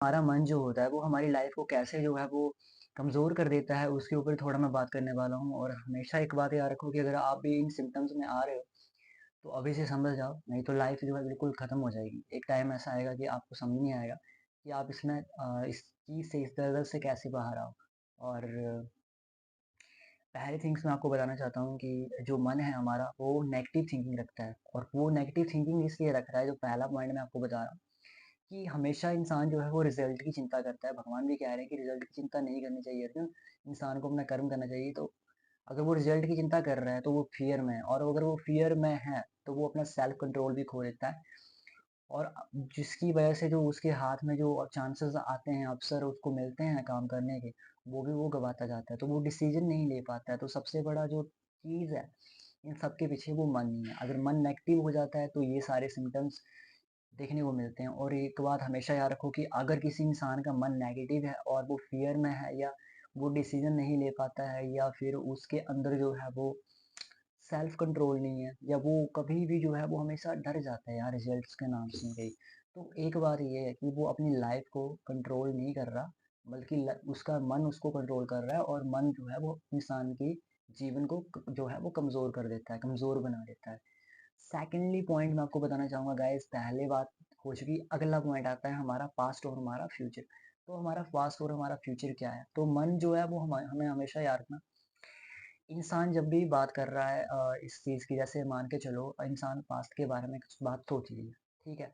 हमारा मन जो होता है वो हमारी लाइफ को कैसे जो है वो कमज़ोर कर देता है, उसके ऊपर थोड़ा मैं बात करने वाला हूँ। और हमेशा एक बात याद रखो कि अगर आप भी इन सिम्पटम्स में आ रहे हो तो अभी से समझ जाओ, नहीं तो लाइफ जो है बिल्कुल ख़त्म हो जाएगी। एक टाइम ऐसा आएगा कि आपको समझ नहीं आएगा कि आप इसमें इस चीज़ से, इस दलदल से कैसे बाहर आओ। और पहली थिंग्स मैं आपको बताना चाहता हूँ कि जो मन है हमारा वो नेगेटिव थिंकिंग रखता है, और वो नेगेटिव थिंकिंग इसलिए रख रहा है, जो पहला पॉइंट मैं आपको बता रहा हूँ कि हमेशा इंसान जो है वो रिजल्ट की चिंता करता है। भगवान भी कह रहे हैं कि रिजल्ट की चिंता नहीं करनी चाहिए, क्यों? इंसान को अपना कर्म करना चाहिए। तो अगर वो रिजल्ट की चिंता कर रहा है तो वो फियर में है, और अगर वो फियर में है तो वो अपना सेल्फ कंट्रोल भी खो देता है। और जिसकी वजह से जो उसके हाथ में जो चांसेस आते हैं, अवसर उसको मिलते हैं काम करने के, वो भी वो गवाता जाता है। तो वो डिसीजन नहीं ले पाता है। तो सबसे बड़ा जो चीज़ है इन सब के पीछे, वो मन ही है। अगर मन नेगेटिव हो जाता है तो ये सारे सिम्पटम्स देखने को मिलते हैं। और एक बात हमेशा याद रखो कि अगर किसी इंसान का मन नेगेटिव है और वो फ़ियर में है, या वो डिसीज़न नहीं ले पाता है, या फिर उसके अंदर जो है वो सेल्फ कंट्रोल नहीं है, या वो कभी भी जो है वो हमेशा डर जाता है यार रिजल्ट्स के नाम सुन के ही। तो एक बात ये है कि वो अपनी लाइफ़ को कंट्रोल नहीं कर रहा, बल्कि उसका मन उसको कंट्रोल कर रहा है, और मन जो है वो इंसान की जीवन को जो है वो कमज़ोर कर देता है, कमज़ोर बना देता है। सेकेंडली पॉइंट मैं आपको बताना चाहूँगा गाइस, पहले बात हो चुकी, अगला पॉइंट आता है हमारा पास्ट और हमारा फ्यूचर। तो हमारा पास्ट और हमारा फ्यूचर क्या है? तो मन जो है वो हमें हमेशा याद रखना, इंसान जब भी बात कर रहा है इस चीज़ की, जैसे मान के चलो इंसान पास्ट के बारे में कुछ बात सोच रही है, ठीक है?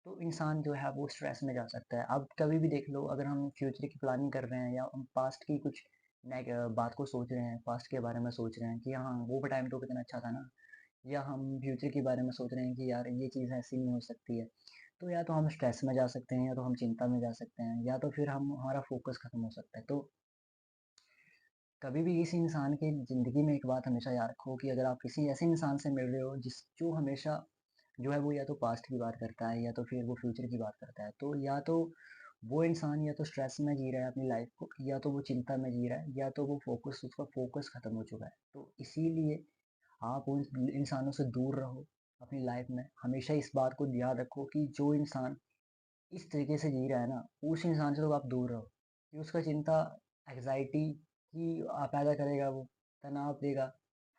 तो इंसान जो है वो स्ट्रेस में जा सकता है। अब कभी भी देख लो, अगर हम फ्यूचर की प्लानिंग कर रहे हैं, या हम पास्ट की कुछ बात को सोच रहे हैं, पास्ट के बारे में सोच रहे हैं कि हाँ, वो टाइम तो कितना अच्छा था ना, या हम फ्यूचर के बारे में सोच रहे हैं कि यार ये चीज़ ऐसी नहीं हो सकती है, तो या तो हम स्ट्रेस में जा सकते हैं, या तो हम चिंता में जा सकते हैं, या तो फिर हम हमारा फोकस खत्म हो सकता है। तो कभी भी किसी इंसान की ज़िंदगी में एक बात हमेशा याद रखो कि अगर आप किसी ऐसे इंसान से मिल रहे हो जो हमेशा जो है वो या तो पास्ट की बात करता है, या तो फिर वो फ्यूचर की बात करता है, तो या तो वो इंसान या तो स्ट्रेस में जी रहा है अपनी लाइफ को, या तो वो चिंता में जी रहा है, या तो वो फोकस उसका फोकस खत्म हो चुका है। तो इसीलिए आप उन इंसानों से दूर रहो अपनी लाइफ में। हमेशा इस बात को याद रखो कि जो इंसान इस तरीके से जी रहा है ना, उस इंसान से तो आप दूर रहो, कि उसका चिंता, एंग्ज़ायटी ही पैदा करेगा वो, तनाव देगा,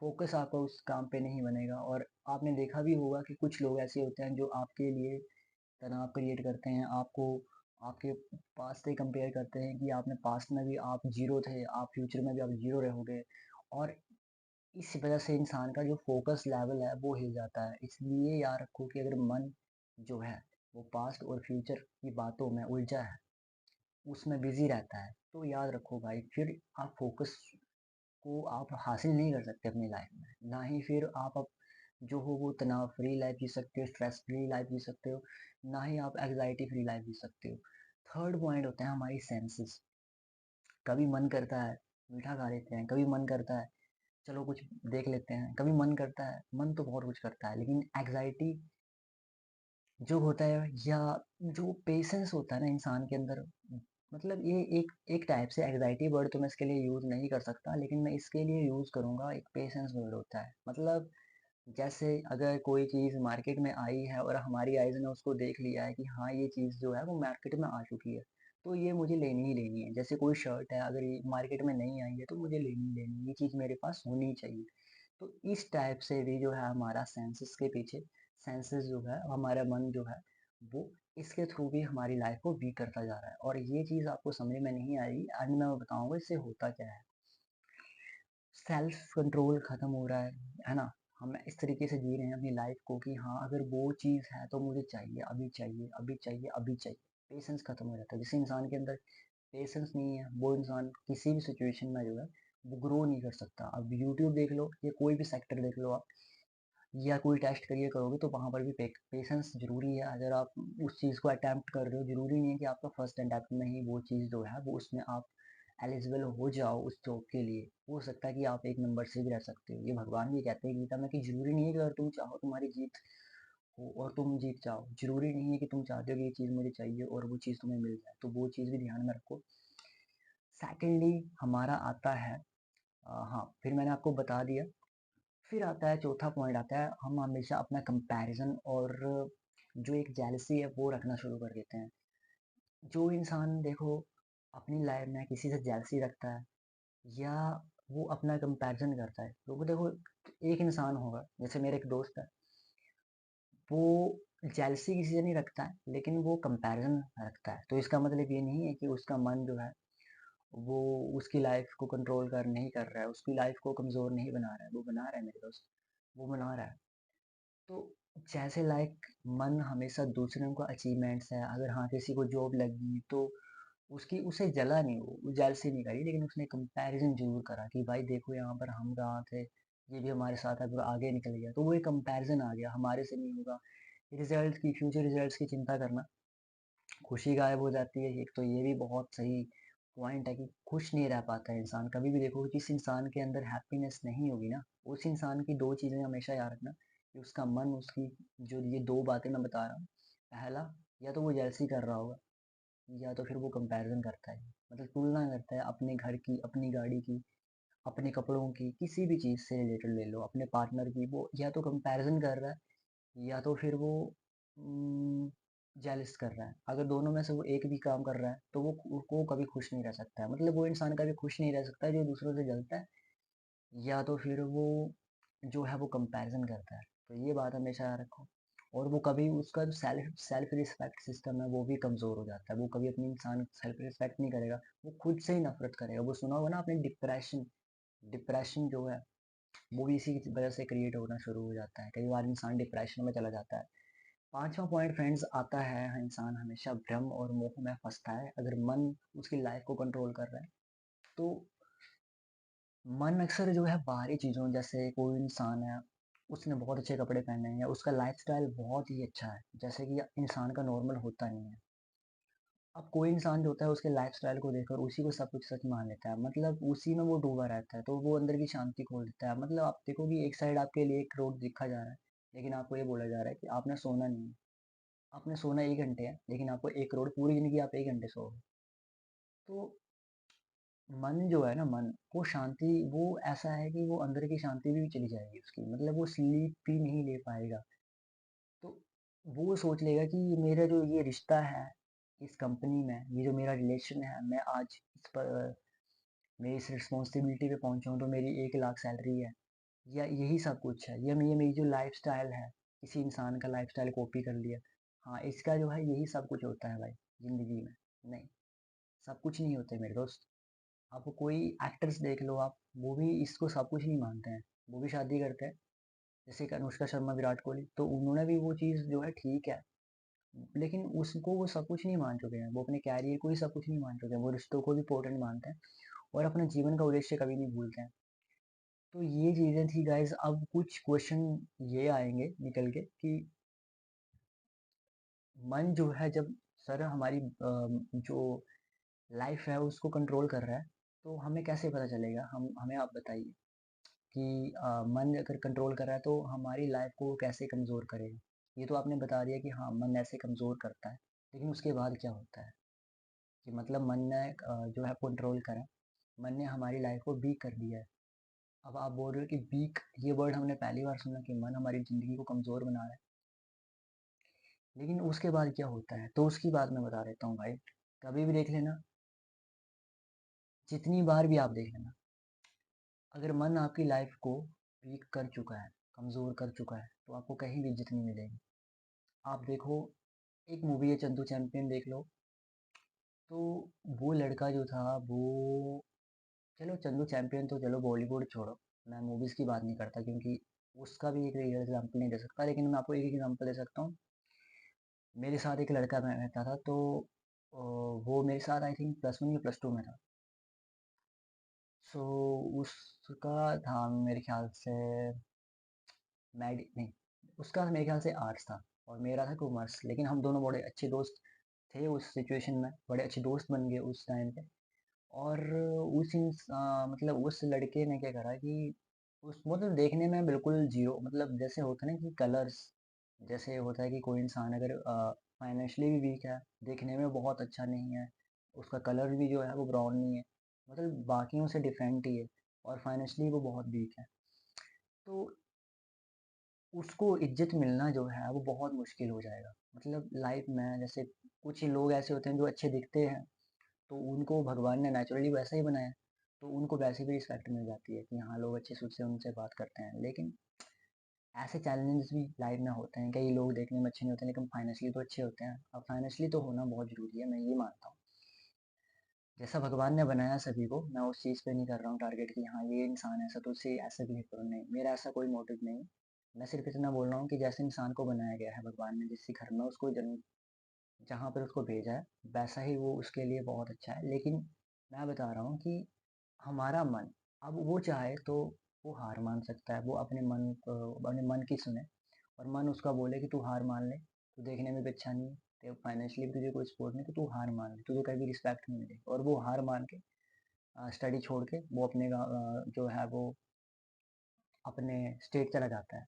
फ़ोकस आपका उस काम पे नहीं बनेगा। और आपने देखा भी होगा कि कुछ लोग ऐसे होते हैं जो आपके लिए तनाव क्रिएट करते हैं, आपको आपके पास्ट से कंपेयर करते हैं कि आपने पास्ट में भी आप ज़ीरो थे, आप फ्यूचर में भी आप ज़ीरो रहोगे। और इस वजह से इंसान का जो फ़ोकस लेवल है वो हिल जाता है। इसलिए याद रखो कि अगर मन जो है वो पास्ट और फ्यूचर की बातों में उलझा है, उसमें बिज़ी रहता है, तो याद रखो भाई, फिर आप फ़ोकस को आप हासिल नहीं कर सकते अपनी लाइफ़ में। ना ही फिर आप अब जो हो वो तनाव फ्री लाइफ़ जी सकते हो, स्ट्रेस फ्री लाइफ़ जी सकते हो, ना ही आप एंग्ज़ायटी फ्री लाइफ़ जी सकते हो। थर्ड पॉइंट होता है हमारी सेंसेस। कभी मन करता है मीठा खा लेते हैं, कभी मन करता है चलो कुछ देख लेते हैं, कभी मन करता है, मन तो बहुत कुछ करता है, लेकिन एंग्ज़ायटी जो होता है, या जो पेशेंस होता है ना इंसान के अंदर, मतलब ये एक एक टाइप से एंग्ज़ायटी वर्ड तो मैं इसके लिए यूज़ नहीं कर सकता, लेकिन मैं इसके लिए यूज़ करूँगा, एक पेशेंस वर्ड होता है। मतलब जैसे अगर कोई चीज़ मार्केट में आई है और हमारी आइज़ ने उसको देख लिया है कि हाँ, ये चीज़ जो है वो मार्केट में आ चुकी है, तो ये मुझे लेनी ही लेनी है। जैसे कोई शर्ट है, अगर ये मार्केट में नहीं आई है तो मुझे लेनी ही लेनी है, ये चीज़ मेरे पास होनी चाहिए। तो इस टाइप से भी जो है हमारा सेंसेस के पीछे, सेंसेस जो है हमारा मन जो है वो इसके थ्रू भी हमारी लाइफ को वीक करता जा रहा है। और ये चीज़ आपको समझ में नहीं आएगी, एंड मैं बताऊँगा इससे होता क्या है। सेल्फ कंट्रोल खत्म हो रहा है ना? हम इस तरीके से जी रहे हैं अपनी लाइफ को कि हाँ, अगर वो चीज़ है तो मुझे चाहिए, अभी चाहिए, अभी चाहिए, अभी चाहिए। पेशेंस खत्म हो जाता है। जिस इंसान के अंदर पेशेंस नहीं है, वो इंसान किसी भी सिचुएशन में जो है वो ग्रो नहीं कर सकता। अब यूट्यूब देख लो, या कोई भी सेक्टर देख लो आप, या कोई टेस्ट करियर करोगे तो वहाँ पर भी पेशेंस ज़रूरी है। अगर आप उस चीज़ को अटेम्प्ट कर रहे हो, ज़रूरी नहीं है कि आपका फर्स्ट अटेम्प्ट में ही वो चीज़ जो है वो उसमें आप एलिजिबल हो जाओ उस जॉब के लिए। हो सकता है कि आप 1 नंबर से भी रह सकते हो। ये भगवान भी कहते हैं गीता में कि ज़रूरी नहीं है कि अगर तुम चाहो तुम्हारी जीत हो और तुम जीत जाओ। ज़रूरी नहीं है कि तुम चाहते हो कि ये चीज़ मुझे चाहिए और वो चीज़ तुम्हें मिल जाए। तो वो चीज़ भी ध्यान में रखो। सेकंडली हमारा आता है हाँ, फिर मैंने आपको बता दिया। फिर आता है चौथा पॉइंट आता है, हम हमेशा अपना कंपैरिज़न और जो एक जेलसी है वो रखना शुरू कर देते हैं। जो इंसान देखो अपनी लाइफ में किसी से जेलसी रखता है या वो अपना कंपैरिजन करता है, तो वो देखो एक इंसान होगा, जैसे मेरे एक दोस्त है, वो जेलसी किसी से नहीं रखता है लेकिन वो कंपैरिजन रखता है। तो इसका मतलब ये नहीं है कि उसका मन जो है वो उसकी लाइफ को कंट्रोल कर नहीं कर रहा है, उसकी लाइफ को कमज़ोर नहीं बना रहा है, वो बना रहा है मेरे दोस्त, वो बना रहा है। तो जैसे लाइक मन हमेशा दूसरों का अचीवमेंट्स है, अगर हाँ किसी को जॉब लगी तो उसकी उसे जला नहीं, वो जेलसी नहीं करी, लेकिन उसने कंपैरिजन ज़रूर करा कि भाई देखो यहाँ पर हम कहाँ थे, ये भी हमारे साथ अब आगे निकल गया, तो वो एक कंपैरिजन आ गया, हमारे से नहीं होगा। रिजल्ट की, फ्यूचर रिजल्ट्स की चिंता करना, खुशी गायब हो जाती है। एक तो ये भी बहुत सही पॉइंट है कि खुश नहीं रह पाता है इंसान कभी भी। देखो जिस इंसान के अंदर हैप्पीनेस नहीं होगी ना, उस इंसान की दो चीज़ें हमेशा याद रखना, कि उसका मन उसकी, जो ये दो बातें मैं बता रहा हूँ, पहला, या तो वो जेलसी कर रहा होगा या तो फिर वो कंपैरिजन करता है, मतलब तुलना करता है अपने घर की, अपनी गाड़ी की, अपने कपड़ों की, किसी भी चीज़ से रिलेटेड ले लो, अपने पार्टनर की, वो या तो कंपैरिजन कर रहा है या तो फिर वो जेलस कर रहा है। अगर दोनों में से वो एक भी काम कर रहा है तो वो कभी खुश नहीं रह सकता है, मतलब वो इंसान कभी खुश नहीं रह सकता है जो दूसरों से जलता है या तो फिर वो जो है वो कंपैरिजन करता है। तो ये बात हमेशा याद रखो। और वो कभी उसका जो सेल्फ सेल्फ रिस्पेक्ट सिस्टम है वो भी कमज़ोर हो जाता है, वो कभी अपनी इंसान सेल्फ रिस्पेक्ट नहीं करेगा, वो खुद से ही नफरत करेगा। वो सुना होगा ना आपने, डिप्रेशन, डिप्रेशन जो है वो भी इसी की वजह से क्रिएट होना शुरू हो जाता है, कई बार इंसान डिप्रेशन में चला जाता है। पांचवा पॉइंट फ्रेंड्स आता है, इंसान हमेशा भ्रम और मोह में फंसता है अगर मन उसकी लाइफ को कंट्रोल कर रहा है। तो मन अक्सर जो है बाहरी चीज़ों, जैसे कोई इंसान है, उसने बहुत अच्छे कपड़े पहने हैं या उसका लाइफस्टाइल बहुत ही अच्छा है, जैसे कि इंसान का नॉर्मल होता नहीं है। अब कोई इंसान जो होता है उसके लाइफस्टाइल को देखकर उसी को सब कुछ सच मान लेता है, मतलब उसी में वो डूबा रहता है, तो वो अंदर की शांति खो देता है। मतलब आप देखो कि एक साइड आपके लिए 1 करोड़ दिखा जा रहा है, लेकिन आपको ये बोला जा रहा है कि आपने सोना नहीं है। आपने सोना 1 घंटे है लेकिन आपको 1 करोड़, पूरी जिंदगी आप 1 घंटे सोओगे। तो मन जो है ना, मन, वो शांति, वो ऐसा है कि वो अंदर की शांति भी चली जाएगी उसकी, मतलब वो स्लीप भी नहीं ले पाएगा। तो वो सोच लेगा कि ये मेरा जो ये रिश्ता है इस कंपनी में, ये जो मेरा रिलेशन है, मैं आज इस पर मैं इस रिस्पॉन्सिबिलिटी पे पहुंचा हूँ तो मेरी 1 लाख सैलरी है, या यही सब कुछ है, या ये मेरी जो लाइफस्टाइल है, किसी इंसान का लाइफस्टाइल कॉपी कर लिया, हाँ इसका जो है यही सब कुछ होता है भाई जिंदगी में। नहीं, सब कुछ नहीं होते मेरे दोस्त। आप कोई एक्टर्स देख लो आप, वो भी इसको सब कुछ नहीं मानते हैं, वो भी शादी करते हैं, जैसे कि अनुष्का शर्मा, विराट कोहली, तो उन्होंने भी वो चीज़ जो है ठीक है, लेकिन उसको वो सब कुछ नहीं मान चुके हैं, वो अपने कैरियर को ही सब कुछ नहीं मान चुके हैं, वो रिश्तों को भी इम्पोर्टेंट मानते हैं और अपने जीवन का उद्देश्य कभी नहीं भूलते हैं। तो ये चीज़ें थी गाइस। अब कुछ क्वेश्चन ये आएंगे निकल के कि मन जो है जब, सर हमारी जो लाइफ है उसको कंट्रोल कर रहा है, तो हमें कैसे पता चलेगा, हम हमें आप बताइए कि मन अगर कंट्रोल कर रहा है तो हमारी लाइफ को कैसे कमज़ोर करेगा। ये तो आपने बता दिया कि हाँ मन ऐसे कमज़ोर करता है, लेकिन उसके बाद क्या होता है कि मतलब मन ने जो है कंट्रोल करा, मन ने हमारी लाइफ को वीक कर दिया है। अब आप बोल रहे हो कि वीक, ये वर्ड हमने पहली बार सुना कि मन हमारी ज़िंदगी को कमज़ोर बना रहा है, लेकिन उसके बाद क्या होता है, तो उसकी बात मैं बता देता हूँ भाई। कभी भी देख लेना, जितनी बार भी आप देख लेना, अगर मन आपकी लाइफ को वीक कर चुका है, कमज़ोर कर चुका है, तो आपको कहीं भी इज्जत नहीं मिलेगी। आप देखो, एक मूवी है चंदू चैंपियन, देख लो, तो वो लड़का जो था वो, चलो चंदू चैंपियन तो चलो बॉलीवुड छोड़ो, मैं मूवीज़ की बात नहीं करता क्योंकि उसका भी एक रियल एग्जाम्पल नहीं दे सकता, लेकिन मैं आपको एक एग्जाम्पल दे सकता हूँ। मेरे साथ एक लड़का रहता था, तो वो मेरे साथ आई थिंक +1 या +2 में था। सो उसका था मेरे ख्याल से मैडी नहीं, उसका मेरे ख्याल से आर्ट्स था और मेरा था कॉमर्स, लेकिन हम दोनों बड़े अच्छे दोस्त थे उस सिचुएशन में, बड़े अच्छे दोस्त बन गए उस टाइम पे। और मतलब उस लड़के ने क्या करा कि उस, मतलब देखने में बिल्कुल जीरो, मतलब जैसे होता है ना कि कलर्स, जैसे होता है कि कोई इंसान अगर फाइनेंशियली भी वीक है, देखने में बहुत अच्छा नहीं है, उसका कलर भी जो है वो ब्राउन नहीं है, मतलब बाकियों से डिफरेंट ही है, और फाइनेंशियली वो बहुत वीक है, तो उसको इज्जत मिलना जो है वो बहुत मुश्किल हो जाएगा। मतलब लाइफ में जैसे कुछ लोग ऐसे होते हैं जो अच्छे दिखते हैं, तो उनको भगवान ने नेचुरली वैसा ही बनाया है, तो उनको वैसे भी रिस्पेक्ट मिल जाती है कि हाँ, लोग अच्छे सोच से उनसे बात करते हैं। लेकिन ऐसे चैलेंजेस भी लाइफ में होते हैं, कई लोग देखने में अच्छे नहीं होते लेकिन फाइनेंशियली तो अच्छे होते हैं। अब फाइनेंशियली तो होना बहुत ज़रूरी है, मैं ये मानता हूँ। जैसा भगवान ने बनाया सभी को, मैं उस चीज़ पे नहीं कर रहा हूँ टारगेट कि हाँ, ये इंसान ऐसा तो उससे ऐसा बिहेव करो, नहीं, मेरा ऐसा कोई मोटिव नहीं है। मैं सिर्फ़ इतना बोल रहा हूँ कि जैसे इंसान को बनाया गया है भगवान ने, जिस घर में उसको जन्म जहाँ पर उसको भेजा है, वैसा ही वो उसके लिए बहुत अच्छा है। लेकिन मैं बता रहा हूँ कि हमारा मन, अब वो चाहे तो वो हार मान सकता है, वो अपने मन की सुने और मन उसका बोले कि तू हार मान ले, तू देखने में भी अच्छा नहीं है, तेरे फाइनेंशियली भी तुझे कोई सपोर्ट नहीं, तो तू हार मान ले, तुझे कभी रिस्पेक्ट नहीं मिलेगी। और वो हार मान के स्टडी छोड़ के वो जो है वो अपने स्टेट चला जाता है,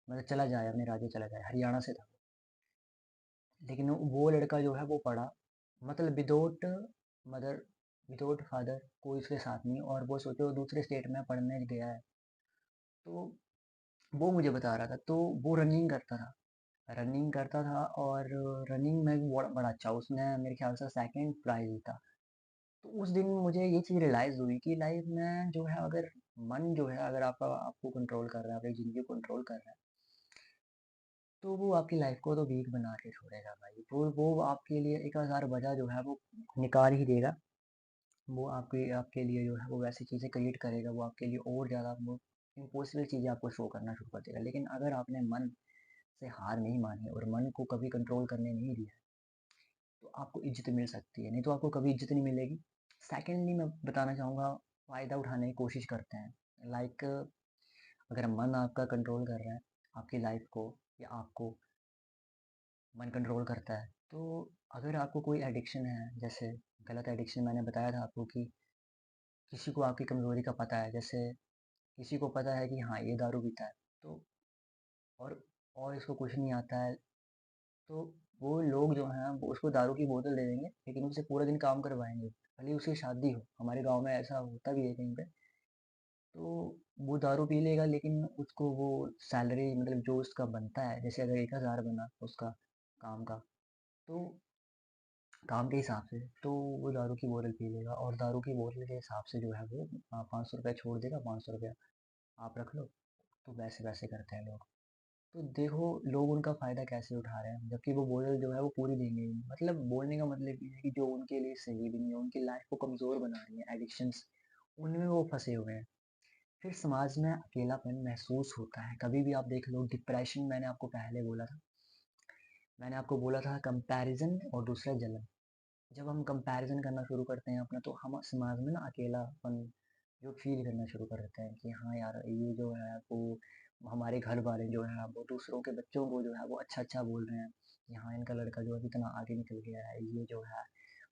मतलब चला जाए, अपने राज्य चला जाए, हरियाणा से था। लेकिन वो लड़का जो है वो पढ़ा, मतलब विदाउट मदर, विदाउट फादर, कोई उसके साथ नहीं, और वो सोचो दूसरे स्टेट में पढ़ने गया है। तो वो मुझे बता रहा था, तो वो रनिंग करता था और रनिंग में भी बड़ा अच्छा, उसने मेरे ख्याल से सेकंड प्राइज जीता। तो उस दिन मुझे ये चीज़ रियलाइज़ हुई कि लाइफ में जो है, अगर मन जो है, अगर आपको कंट्रोल कर रहा है, आपकी ज़िंदगी को कंट्रोल कर रहा है, तो वो आपकी लाइफ को तो वीक बना के छोड़ेगा भाई। वो आपके लिए 1000 वजह जो है वो निकाल ही देगा। वो आपके आपके लिए जो है वो वैसी चीज़ें क्रिएट करेगा, वो आपके लिए और ज़्यादा वो इम्पॉसिबल चीज़ें आपको शो करना शुरू कर देगा। लेकिन अगर आपने मन से हार नहीं मानी और मन को कभी कंट्रोल करने नहीं दिया, तो आपको इज़्ज़त मिल सकती है, नहीं तो आपको कभी इज़्ज़त नहीं मिलेगी। सेकेंडली मैं बताना चाहूँगा, फ़ायदा उठाने की कोशिश करते हैं। लाइक अगर मन आपका कंट्रोल कर रहा है आपकी लाइफ को, या आपको मन कंट्रोल करता है, तो अगर आपको कोई एडिक्शन है, जैसे गलत एडिक्शन, मैंने बताया था आपको कि किसी को आपकी कमज़ोरी का पता है, जैसे किसी को पता है कि हाँ, ये दारू पीता है, तो और इसको कुछ नहीं आता है, तो वो लोग जो हैं वो उसको दारू की बोतल दे देंगे, लेकिन उससे पूरा दिन काम करवाएँगे। भले ही उसकी शादी हो, हमारे गाँव में ऐसा होता भी है कहीं पे। तो वो दारू पी लेगा, लेकिन उसको वो सैलरी, मतलब जो उसका बनता है, जैसे अगर 1000 बना उसका काम का, तो काम के हिसाब से, तो वो दारू की बोतल पी लेगा और दारू की बोतल के हिसाब से जो है वो 500 रुपया छोड़ देगा, 500 रुपया आप रख लो। तो वैसे-वैसे करते हैं लोग। तो देखो लोग उनका फ़ायदा कैसे उठा रहे हैं, जबकि वो बोतल जो है वो पूरी देंगे ही नहीं। मतलब बोलने का मतलब ये है कि जो उनके लिए सही भी नहीं है, उनकी लाइफ़ को कमज़ोर बना रही है एडिक्शंस, उनमें वो फँसे हुए हैं। फिर समाज में अकेलापन महसूस होता है। कभी भी आप देख लो डिप्रेशन, मैंने आपको बोला था कंपैरिज़न और दूसरा जलन। जब हम कंपैरिज़न करना शुरू करते हैं अपना, तो हम समाज में ना अकेलापन जो फ़ील करना शुरू कर देते हैं कि हाँ यार, ये जो है वो हमारे घर वाले जो हैं वो दूसरों के बच्चों को जो है वो अच्छा-अच्छा बोल रहे हैं कि हाँ, इनका लड़का जो है इतना आगे निकल गया है, ये जो है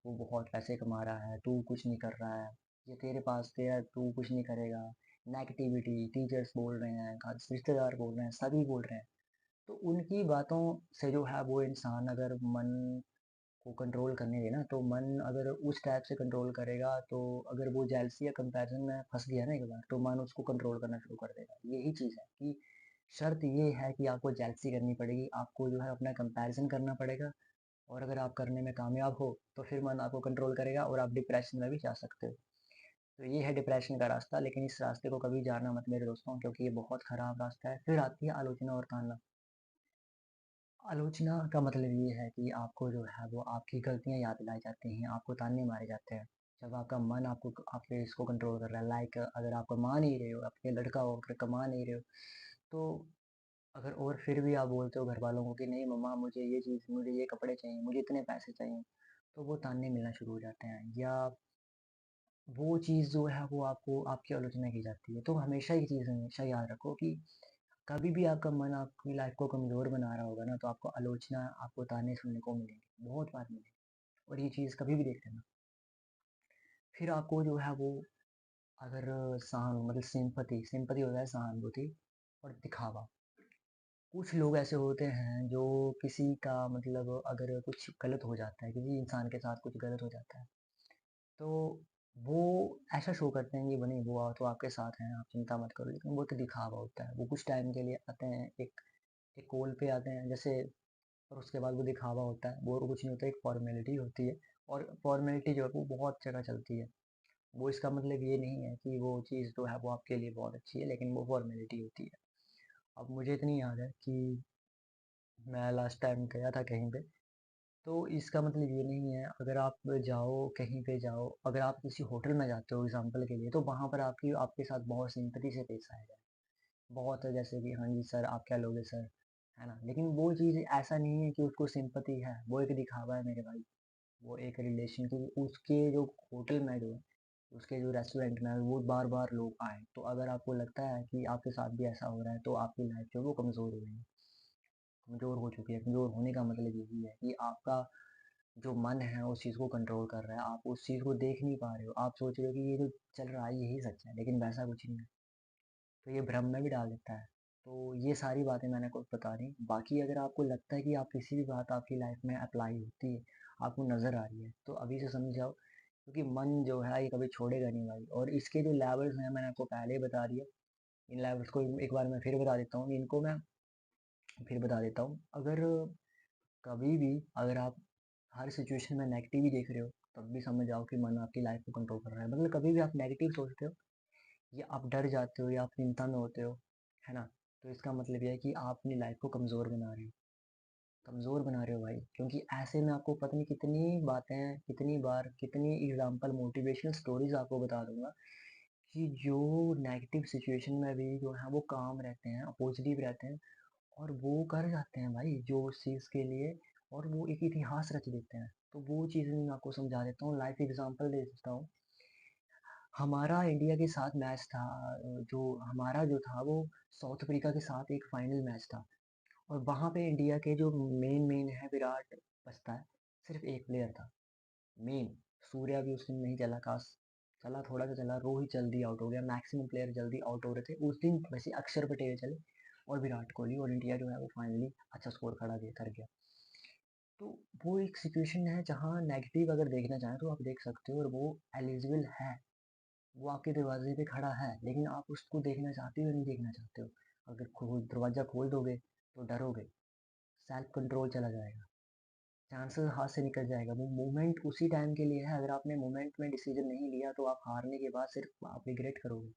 वो बहुत पैसे कमा रहा है, तू कुछ नहीं कर रहा है, ये तेरे पास थे तू कुछ नहीं करेगा। नेगेटिविटी टीचर्स बोल रहे हैं, रिश्तेदार बोल रहे हैं, सभी बोल रहे हैं। तो उनकी बातों से जो है वो इंसान अगर मन को कंट्रोल करने देना, तो मन अगर उस टाइप से कंट्रोल करेगा, तो अगर वो जेलसी या कंपैरिजन में फंस गया ना एक बार, तो मन उसको कंट्रोल करना शुरू कर देगा। यही चीज़ है कि शर्त ये है कि आपको जेलसी करनी पड़ेगी, आपको जो है अपना कंपैरिजन करना पड़ेगा, और अगर आप करने में कामयाब हो तो फिर मन आपको कंट्रोल करेगा और आप डिप्रेशन में भी जा सकते हो। तो ये है डिप्रेशन का रास्ता, लेकिन इस रास्ते को कभी जाना मत मेरे दोस्तों, क्योंकि ये बहुत खराब रास्ता है। फिर आती है आलोचना और ताना। आलोचना का मतलब ये है कि आपको जो है वो आपकी गलतियाँ याद दिलाई जाती हैं, आपको ताने मारे जाते हैं। जब आपका मन आपको आपके इसको कंट्रोल कर रहा है, लाइक अगर आप कमा नहीं रहे हो, आपके लड़का हो अगर कमा नहीं रहे हो, तो अगर और फिर भी आप बोलते हो घरवालों को कि नहीं मम्मा, मुझे ये चीज़, मुझे ये कपड़े चाहिए, मुझे इतने पैसे चाहिए, तो वो ताने मिलना शुरू हो जाते हैं, या वो चीज़ जो है वो आपको आपकी आलोचना की जाती है। तो हमेशा ये चीज़ हमेशा याद रखो कि कभी भी आपका मन आपकी लाइफ को कमज़ोर बना रहा होगा ना, तो आपको आलोचना, आपको ताने सुनने को मिलेंगे, बहुत बार मिलेंगे, और ये चीज़ कभी भी देख लेना। फिर आपको जो है वो, अगर मतलब सिंपैथी सिंपैथी होता है सहानुभूति और दिखावा। कुछ लोग ऐसे होते हैं जो किसी का, मतलब अगर कुछ गलत हो जाता है, किसी इंसान के साथ कुछ गलत हो जाता है, तो वो ऐसा शो करते हैं कि बनी वो तो आपके साथ हैं, आप चिंता मत करो, लेकिन वो तो दिखावा होता है। वो कुछ टाइम के लिए आते हैं, एक एक कॉल पे आते हैं, जैसे और उसके बाद वो दिखावा होता है, वो कुछ नहीं होता, एक फॉर्मेलिटी होती है। और फॉर्मेलिटी जो है वो बहुत जगह चलती है। वो इसका मतलब ये नहीं है कि वो चीज़ जो है वो आपके लिए बहुत अच्छी है, लेकिन वो फॉर्मेलिटी होती है। अब मुझे इतनी याद है कि मैं लास्ट टाइम गया था कहीं पे, तो इसका मतलब ये नहीं है, अगर आप जाओ कहीं पे जाओ, अगर आप किसी होटल में जाते हो एग्जांपल के लिए, तो वहाँ पर आपकी आपके साथ बहुत सिंपैथी से पेश आया जाए। बहुत है, जैसे कि हाँ जी सर, आप क्या लोगे सर, है ना? लेकिन वो चीज़ ऐसा नहीं है कि उसको सिंपैथी है, वो एक दिखावा है मेरे भाई। वो एक रिलेशन की उसके जो होटल में जो है, उसके जो रेस्टोरेंट में है, वो बार-बार लोग आएँ। तो अगर आपको लगता है कि आपके साथ भी ऐसा हो रहा है, तो आपकी लाइफ़ जो है वो कमज़ोर हो रही है, कमज़ोर हो चुकी है। कमज़ोर होने का मतलब यही है कि आपका जो मन है उस चीज़ को कंट्रोल कर रहा है, आप उस चीज़ को देख नहीं पा रहे हो। आप सोच रहे हो कि ये जो चल रहा है यही सच है, लेकिन वैसा कुछ नहीं है। तो ये भ्रम में भी डाल देता है। तो ये सारी बातें मैंने आपको बता दी। बाकी अगर आपको लगता है कि आप किसी भी बात आपकी लाइफ़ में अप्लाई होती है, आपको नज़र आ रही है, तो अभी से समझ जाओ, क्योंकि मन जो है ये कभी छोड़ेगा नहीं भाई। और इसके जो लेवल्स हैं मैंने आपको पहले ही बता दिए। इन लेवल्स को एक बार मैं फिर बता देता हूँ, इनको मैं फिर बता देता हूँ। अगर कभी भी अगर आप हर सिचुएशन में नेगेटिव ही देख रहे हो, तब भी समझ जाओ कि मन आपकी लाइफ़ को कंट्रोल कर रहा है। मतलब कभी भी आप नेगेटिव सोचते हो या आप डर जाते हो या आप चिंता में होते हो, है ना? तो इसका मतलब ये है कि आप अपनी लाइफ़ को कमज़ोर बना रहे हो। कमज़ोर बना रहे हो भाई, क्योंकि ऐसे में आपको पता नहीं कितनी बातें, कितनी बार, कितनी एग्ज़ाम्पल मोटिवेशनल स्टोरीज़ आपको बता दूँगा कि जो नेगेटिव सिचुएशन में भी जो है वो काम रहते हैं, पॉज़िटिव रहते हैं और वो कर जाते हैं भाई जो उस चीज़ के लिए, और वो एक इतिहास रच देते हैं। तो वो चीज़ें मैं आपको समझा देता हूँ, लाइव एग्ज़ाम्पल दे देता हूँ। हमारा इंडिया के साथ मैच था, जो हमारा जो था वो साउथ अफ्रीका के साथ एक फाइनल मैच था। और वहाँ पे इंडिया के जो मेन है विराट बचता है, सिर्फ़ एक प्लेयर था, मेन। सूर्या भी उस दिन नहीं चला, काश चला, थोड़ा सा चला, रोहित जल्दी आउट हो गया, मैक्सिमम प्लेयर जल्दी आउट हो रहे थे। उस दिन वैसे अक्षर पटेल चले और विराट कोहली, और इंडिया जो है वो फाइनली अच्छा स्कोर खड़ा दे कर गया। तो वो एक सिचुएशन है जहाँ नेगेटिव अगर देखना चाहें तो आप देख सकते हो, और वो एलिजिबल है। वो आपके दरवाजे पे खड़ा है, लेकिन आप उसको देखना चाहते हो या नहीं देखना चाहते हो? अगर खोल दरवाज़ा खोल दोगे तो डरोगे, सेल्फ कंट्रोल चला जाएगा, चांसेस हाथ से निकल जाएगा। वो मोमेंट उसी टाइम के लिए है, अगर आपने मोमेंट में डिसीजन नहीं लिया तो आप हारने के बाद सिर्फ आप रिग्रेट करोगे।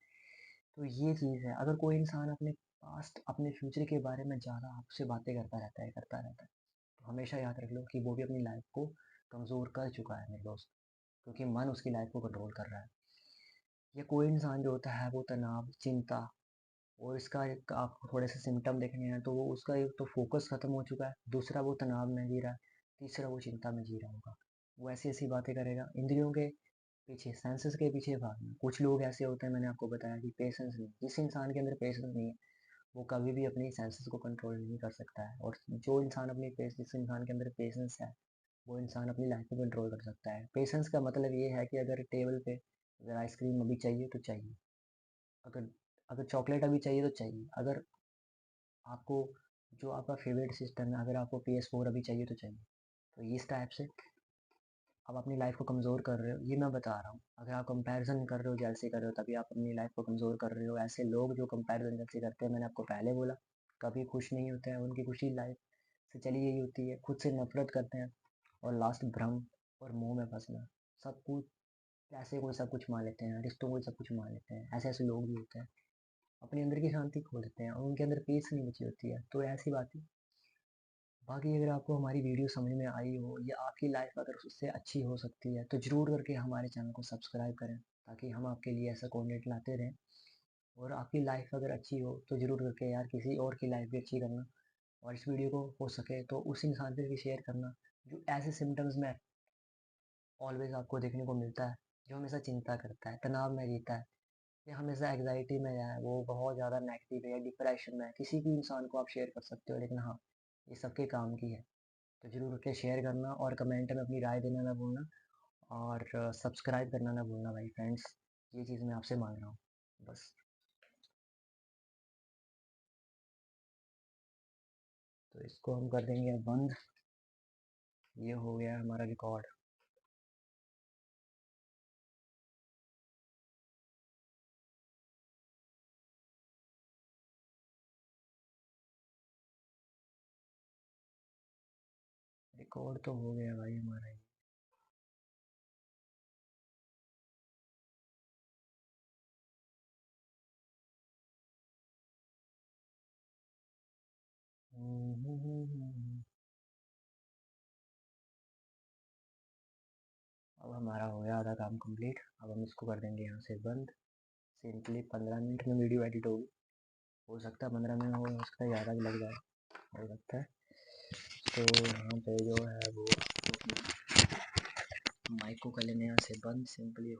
तो ये चीज़ है, अगर कोई इंसान अपने पास्ट, अपने फ्यूचर के बारे में ज़्यादा आपसे बातें करता रहता है, तो हमेशा याद रख लो कि वो भी अपनी लाइफ को कमज़ोर कर चुका है मेरे दोस्त, क्योंकि मन उसकी लाइफ को कंट्रोल कर रहा है। या कोई इंसान जो होता है वो तनाव, चिंता, और इसका एक आपको थोड़े से सिम्पटम देखने हैं, तो वो उसका एक तो फ़ोकस ख़त्म हो चुका है, दूसरा वो तनाव में जी रहा है, तीसरा वो चिंता में जी रहा होगा। वो ऐसी-ऐसी बातें करेगा, इंद्रियों के पीछे, सेंसेस के पीछे भागना। कुछ लोग ऐसे होते हैं, मैंने आपको बताया कि पेशेंस नहीं, जिस इंसान के अंदर पेशेंस नहीं है, वो कभी भी अपनी सेंसेस को कंट्रोल नहीं कर सकता है। और जो इंसान अपनी पेस जिस इंसान के अंदर पेशेंस है, वो इंसान अपनी लाइफ को कंट्रोल कर सकता है। पेशेंस का मतलब ये है कि अगर टेबल पे अगर आइसक्रीम अभी चाहिए तो चाहिए, अगर अगर चॉकलेट अभी चाहिए तो चाहिए, अगर आपको जो आपका फेवरेट सिस्टम है, अगर आपको PS4 अभी चाहिए तो चाहिए। तो इस टाइप से आप अपनी लाइफ को कमज़ोर कर रहे हो, ये मैं बता रहा हूँ। अगर आप कंपैरिज़न कर रहे हो, जेलसी कर रहे हो, तभी आप अपनी लाइफ को कमज़ोर कर रहे हो। ऐसे लोग जो कंपैरिज़न जेलसी करते हैं, मैंने आपको पहले बोला, कभी खुश नहीं होते हैं, उनकी खुशी लाइफ से चली गई होती है, खुद से नफ़रत करते हैं, और लास्ट भ्रम और मोह में फँसना। सब कुछ, पैसे को सब कुछ मान लेते हैं, रिश्तों को सब कुछ मान लेते हैं। ऐसे-ऐसे लोग भी होते हैं, अपने अंदर की शांति खो देते हैं और उनके अंदर पीस नहीं बची होती है। तो ऐसी बात है। बाकी अगर आपको हमारी वीडियो समझ में आई हो या आपकी लाइफ अगर उससे अच्छी हो सकती है, तो ज़रूर करके हमारे चैनल को सब्सक्राइब करें, ताकि हम आपके लिए ऐसा कंटेंट लाते रहें। और आपकी लाइफ अगर अच्छी हो तो ज़रूर करके यार किसी और की लाइफ भी अच्छी करना, और इस वीडियो को हो सके तो उस इंसान से भी शेयर करना जो ऐसे सिम्टम्स में ऑलवेज़ आपको देखने को मिलता है, जो हमेशा चिंता करता है, तनाव में जीता है, या हमेशा एंग्जायटी में है, वो बहुत ज़्यादा नेगेटिव है या डिप्रेशन में है। किसी भी इंसान को आप शेयर कर सकते हो, लेकिन हाँ, ये सबके काम की है। तो ज़रूर उसे शेयर करना और कमेंट में अपनी राय देना ना भूलना, और सब्सक्राइब करना ना भूलना भाई फ्रेंड्स। ये चीज़ मैं आपसे माँग रहा हूँ, बस। तो इसको हम कर देंगे अब बंद। ये हो गया हमारा रिकॉर्ड। रिकॉर्ड तो हो गया भाई हमारा ये। अब हमारा हो गया आधा काम कंप्लीट। अब हम इसको कर देंगे यहाँ से बंद। सिंपली 15 मिनट में वीडियो एडिट होगी। हो सकता है 15 मिनट हो सकता है ज़्यादा भी लग जाए, हो सकता है। तो यहाँ पे जो है वो माइक को कर लेंगे यहाँ से बंद। सिंपली